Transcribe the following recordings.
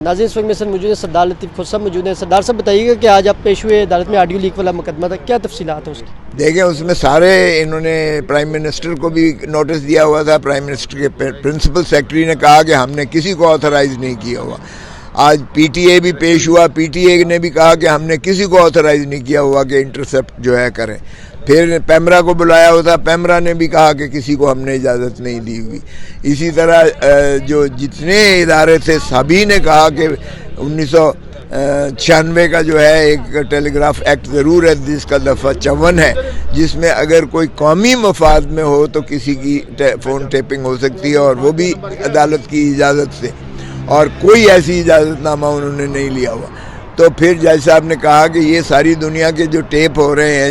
ناظرین اس وقت میں سر موجود ہے سردار لطیف خود صاحب موجود ہیں۔ سردار صاحب بتائیے گا کہ آج آپ پیش ہوئے عدالت میں آڈیو لیک والا مقدمہ تھا، کیا تفصیلات ہیں اس کی؟ دیکھیں اس میں سارے انہوں نے پرائم منسٹر کو بھی نوٹس دیا ہوا تھا، پرائم منسٹر کے پرنسپل سیکرٹری نے کہا کہ ہم نے کسی کو آتھرائز نہیں کیا ہوا۔ آج پی ٹی اے بھی پیش ہوا، پی ٹی اے نے بھی کہا کہ ہم نے کسی کو آتھرائز نہیں کیا ہوا کہ انٹرسیپٹ جو ہے کریں۔ پھر پیمرا کو بلایا ہوا تھا، پیمرا نے بھی کہا کہ کسی کو ہم نے اجازت نہیں دی ہوئی۔ اسی طرح جو جتنے ادارے تھے سبھی نے کہا کہ 1996 کا جو ہے ایک ٹیلی گراف ایکٹ ضرور ہے جس کا دفعہ 54 ہے، جس میں اگر کوئی قومی مفاد میں ہو تو کسی کی فون ٹیپنگ ہو سکتی ہے اور وہ بھی عدالت کی اجازت سے، اور کوئی ایسی اجازت نامہ انہوں نے نہیں لیا ہوا۔ تو پھر جج صاحب نے کہا کہ یہ ساری دنیا کے جو ٹیپ ہو رہے ہیں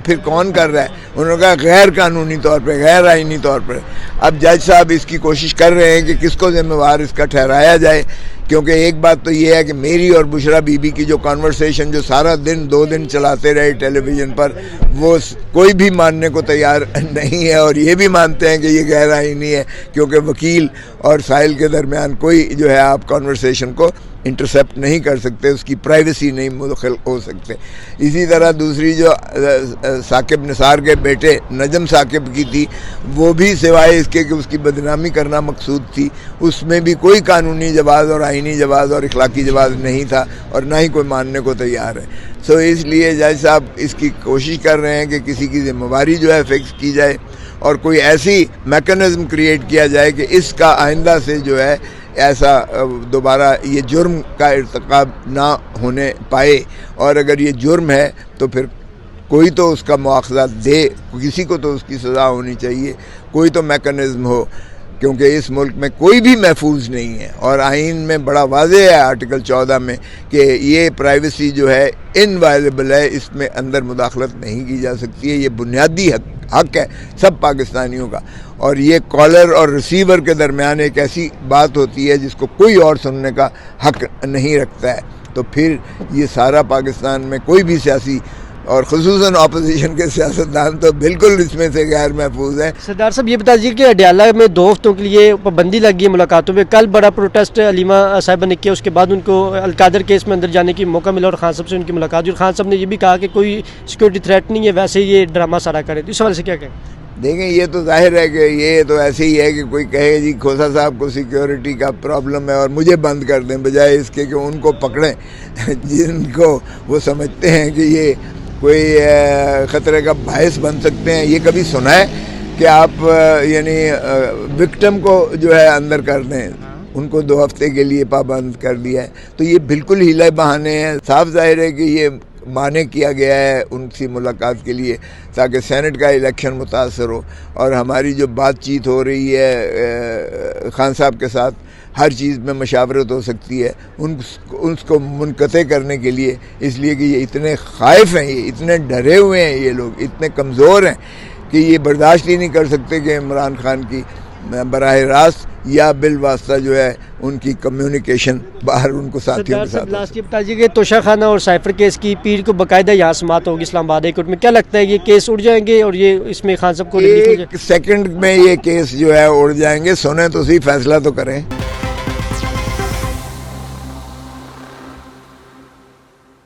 پھر کون کر رہا ہے؟ انہوں نے کہا غیر قانونی طور پہ، غیر آئینی طور پر۔ اب جج صاحب اس کی کوشش کر رہے ہیں کہ کس کو ذمہ وار اس کا ٹھہرایا جائے، کیونکہ ایک بات تو یہ ہے کہ میری اور بشرا بی بی کی جو کانورسیشن جو سارا دن 2 دن چلاتے رہے ٹیلی ویژن پر، وہ کوئی بھی ماننے کو تیار نہیں ہے، اور یہ بھی مانتے ہیں کہ یہ غیر آئینی ہے، کیونکہ وکیل اور سائل کے درمیان کوئی جو ہے آپ کانورسیشن کو انٹرسیپٹ نہیں کر سکتے، اس کی پرائیویسی نہیں مدخل ہو سکتے۔ اسی طرح دوسری جو ثاقب نثار کے بیٹے نجم ثاقب کی تھی، وہ بھی سوائے اس کے کہ اس کی بدنامی کرنا مقصود تھی، اس میں بھی کوئی قانونی جواز اور آئینی جواز اور اخلاقی جواز نہیں تھا، اور نہ ہی کوئی ماننے کو تیار ہے۔ اس لیے جج صاحب اس کی کوشش کر رہے ہیں کہ کسی کی ذمہ داری جو ہے فکس کی جائے، اور کوئی ایسی میکنزم کریٹ کیا جائے کہ اس کا آئندہ سے جو ہے ایسا دوبارہ یہ جرم کا ارتکاب نہ ہونے پائے، اور اگر یہ جرم ہے تو پھر کوئی تو اس کا مواخذہ دے، کسی کو تو اس کی سزا ہونی چاہیے، کوئی تو میکنزم ہو، کیونکہ اس ملک میں کوئی بھی محفوظ نہیں ہے، اور آئین میں بڑا واضح ہے آرٹیکل 14 میں کہ یہ پرائیویسی جو ہے انوائلیبل ہے، اس میں اندر مداخلت نہیں کی جا سکتی ہے، یہ بنیادی حق ہے سب پاکستانیوں کا، اور یہ کالر اور ریسیور کے درمیان ایک ایسی بات ہوتی ہے جس کو کوئی اور سننے کا حق نہیں رکھتا ہے۔ تو پھر یہ سارا پاکستان میں کوئی بھی سیاسی اور خصوصاً اپوزیشن کے سیاستدان تو بالکل اس میں سے غیر محفوظ ہیں۔ سردار صاحب یہ بتا دیجیے کہ اڈیالہ میں 2 ہفتوں کے لیے پابندی لگی ہے ملاقاتوں پہ، کل بڑا پروٹیسٹ علیمہ صاحبہ نے کیا، اس کے بعد ان کو القادر کیس میں اندر جانے کی موقع ملا اور خان صاحب سے ان کی ملاقات ہوئی، اور خان صاحب نے یہ بھی کہا کہ کوئی سیکورٹی تھریٹ نہیں ہے، ویسے یہ ڈرامہ سارا کرے، تو اس حوالے سے کیا کہیں؟ دیکھیں یہ تو ظاہر ہے کہ یہ تو ایسے ہی ہے کہ کوئی کہے جی کھوسا صاحب کو سیکیورٹی کا پرابلم ہے اور مجھے بند کر دیں، بجائے اس کے کہ ان کو پکڑیں جن کو وہ سمجھتے ہیں کہ یہ کوئی خطرے کا باعث بن سکتے ہیں۔ یہ کبھی سنا ہے کہ آپ یعنی وکٹم کو جو ہے اندر کر دیں، ان کو 2 ہفتے کے لیے پابند کر دیا ہے؟ تو یہ بالکل ہیلے بہانے ہیں۔ صاف ظاہر ہے کہ یہ معنی کیا گیا ہے ان سے ملاقات کے لیے تاکہ سینٹ کا الیکشن متاثر ہو، اور ہماری جو بات چیت ہو رہی ہے خان صاحب کے ساتھ ہر چیز میں مشاورت ہو سکتی ہے ان کو منقطع کرنے کے لیے، اس لیے کہ یہ اتنے خائف ہیں، یہ اتنے ڈرے ہوئے ہیں، یہ لوگ اتنے کمزور ہیں کہ یہ برداشت ہی نہیں کر سکتے کہ عمران خان کی براہ راست یا بالواسطہ جو ہے ان کی کمیونیکیشن باہر ان کو ساتھیوں کے ساتھ۔ لاسٹ یہ بتا دیجیے کہ توشہ خانہ اور سائفر کیس کی پیر کو باقاعدہ یہاں سماعت ہوگی اسلام آباد ہائی کورٹ میں، کیا لگتا ہے یہ کیس اڑ جائیں گے اور یہ اس میں خان صاحب کو 1 سیکنڈ میں یہ کیس جو ہے اڑ جائیں گے؟ سنیں تو صحیح، فیصلہ تو کریں۔